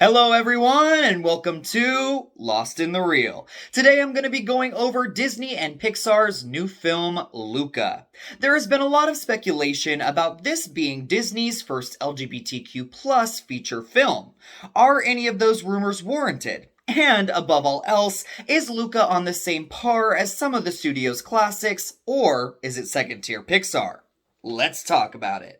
Hello everyone and welcome to Lost in the Reel. Today I'm going to be going over Disney and Pixar's new film, Luca. There has been a lot of speculation about this being Disney's first LGBTQ+ feature film. Are any of those rumors warranted? And above all else, is Luca on the same par as some of the studio's classics, or is it second tier Pixar? Let's talk about it.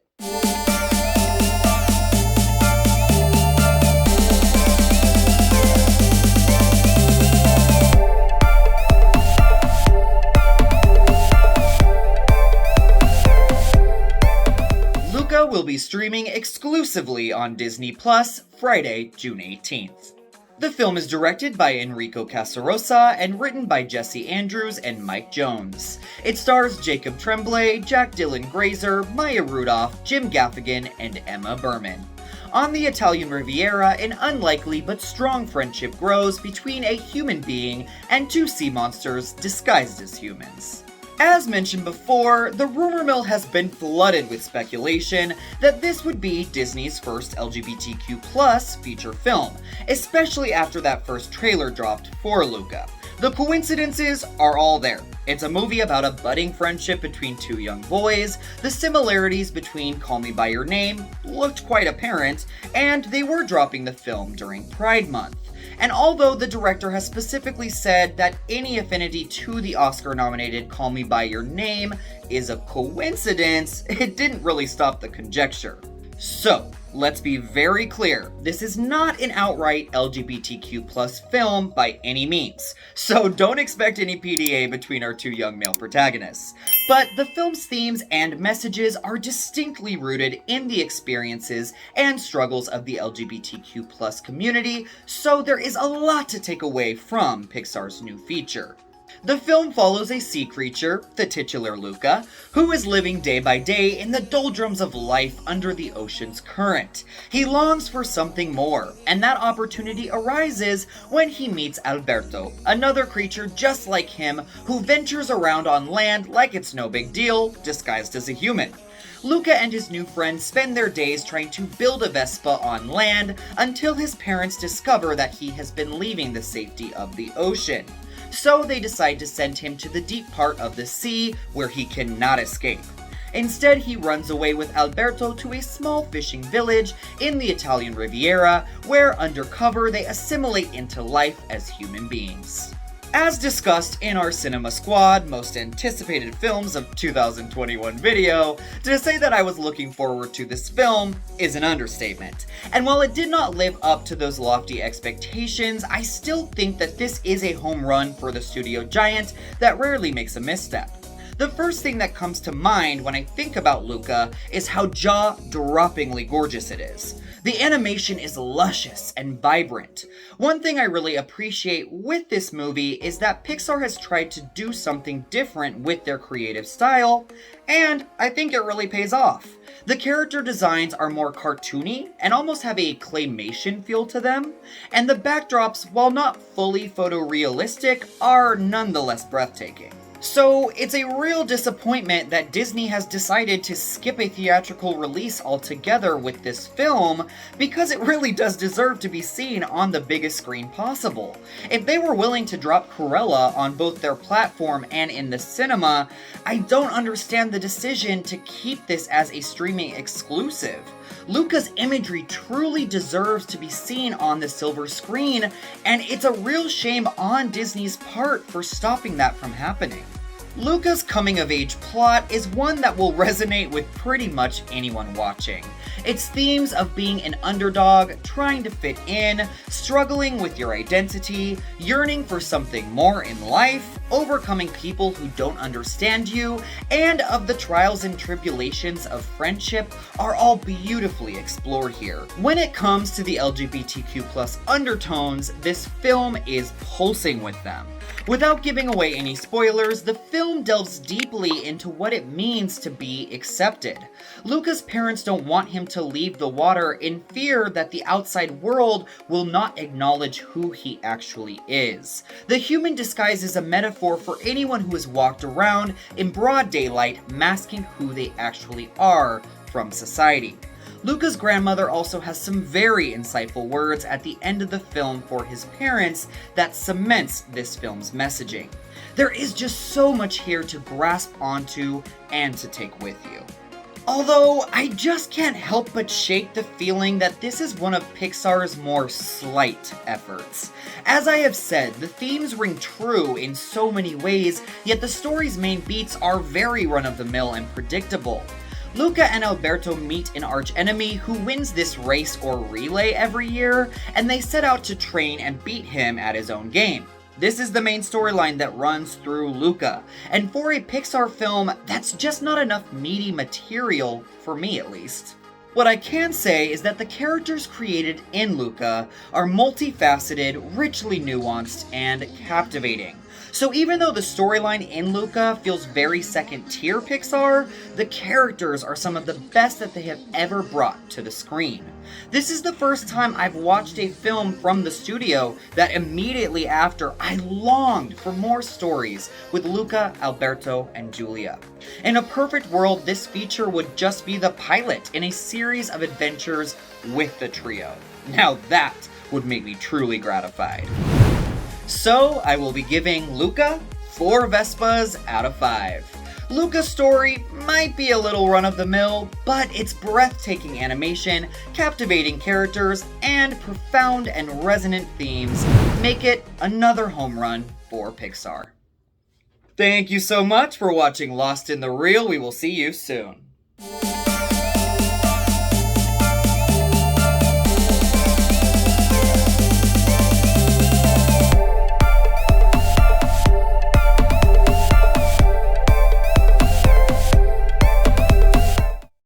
Luca will be streaming exclusively on Disney Plus Friday, June 18th. The film is directed by Enrico Casarosa and written by Jesse Andrews and Mike Jones. It stars Jacob Tremblay, Jack Dylan Grazer, Maya Rudolph, Jim Gaffigan, and Emma Berman. On the Italian Riviera, an unlikely but strong friendship grows between a human being and two sea monsters disguised as humans. As mentioned before, the rumor mill has been flooded with speculation that this would be Disney's first LGBTQ+ feature film, especially after that first trailer dropped for Luca. The coincidences are all there. It's a movie about a budding friendship between two young boys, the similarities between Call Me By Your Name looked quite apparent, and they were dropping the film during Pride Month. And although the director has specifically said that any affinity to the Oscar-nominated Call Me By Your Name is a coincidence, it didn't really stop the conjecture. So, let's be very clear, this is not an outright LGBTQ+ film by any means, so don't expect any PDA between our two young male protagonists. But the film's themes and messages are distinctly rooted in the experiences and struggles of the LGBTQ+ community, so there is a lot to take away from Pixar's new feature. The film follows a sea creature, the titular Luca, who is living day by day in the doldrums of life under the ocean's current. He longs for something more, and that opportunity arises when he meets Alberto, another creature just like him who ventures around on land like it's no big deal, disguised as a human. Luca and his new friend spend their days trying to build a Vespa on land until his parents discover that he has been leaving the safety of the ocean. So they decide to send him to the deep part of the sea where he cannot escape. Instead, he runs away with Alberto to a small fishing village in the Italian Riviera, where undercover they assimilate into life as human beings. As discussed in our Cinema Squad Most Anticipated Films of 2021 video, to say that I was looking forward to this film is an understatement. And while it did not live up to those lofty expectations, I still think that this is a home run for the studio giant that rarely makes a misstep. The first thing that comes to mind when I think about Luca is how jaw-droppingly gorgeous it is. The animation is luscious and vibrant. One thing I really appreciate with this movie is that Pixar has tried to do something different with their creative style, and I think it really pays off. The character designs are more cartoony and almost have a claymation feel to them, and the backdrops, while not fully photorealistic, are nonetheless breathtaking. So it's a real disappointment that Disney has decided to skip a theatrical release altogether with this film, because it really does deserve to be seen on the biggest screen possible. If they were willing to drop Cruella on both their platform and in the cinema, I don't understand the decision to keep this as a streaming exclusive. Luca's imagery truly deserves to be seen on the silver screen, and it's a real shame on Disney's part for stopping that from happening. Luca's coming-of-age plot is one that will resonate with pretty much anyone watching. Its themes of being an underdog, trying to fit in, struggling with your identity, yearning for something more in life, overcoming people who don't understand you, and of the trials and tribulations of friendship are all beautifully explored here. When it comes to the LGBTQ+ undertones, this film is pulsing with them. Without giving away any spoilers, the film delves deeply into what it means to be accepted. Luca's parents don't want him to leave the water in fear that the outside world will not acknowledge who he actually is. The human disguise is a metaphor for anyone who has walked around in broad daylight masking who they actually are from society. Luca's grandmother also has some very insightful words at the end of the film for his parents that cements this film's messaging. There is just so much here to grasp onto and to take with you. Although, I just can't help but shake the feeling that this is one of Pixar's more slight efforts. As I have said, the themes ring true in so many ways, yet the story's main beats are very run-of-the-mill and predictable. Luca and Alberto meet an archenemy who wins this race or relay every year, and they set out to train and beat him at his own game. This is the main storyline that runs through Luca, and for a Pixar film, that's just not enough meaty material, for me at least. What I can say is that the characters created in Luca are multifaceted, richly nuanced, and captivating. So even though the storyline in Luca feels very second-tier Pixar, the characters are some of the best that they have ever brought to the screen. This is the first time I've watched a film from the studio that immediately after I longed for more stories with Luca, Alberto, and Giulia. In a perfect world, this feature would just be the pilot in a series of adventures with the trio. Now that would make me truly gratified. So, I will be giving Luca 4 Vespas out of 5. Luca's story might be a little run-of-the-mill, but its breathtaking animation, captivating characters, and profound and resonant themes make it another home run for Pixar. Thank you so much for watching Lost in the Reel. We will see you soon.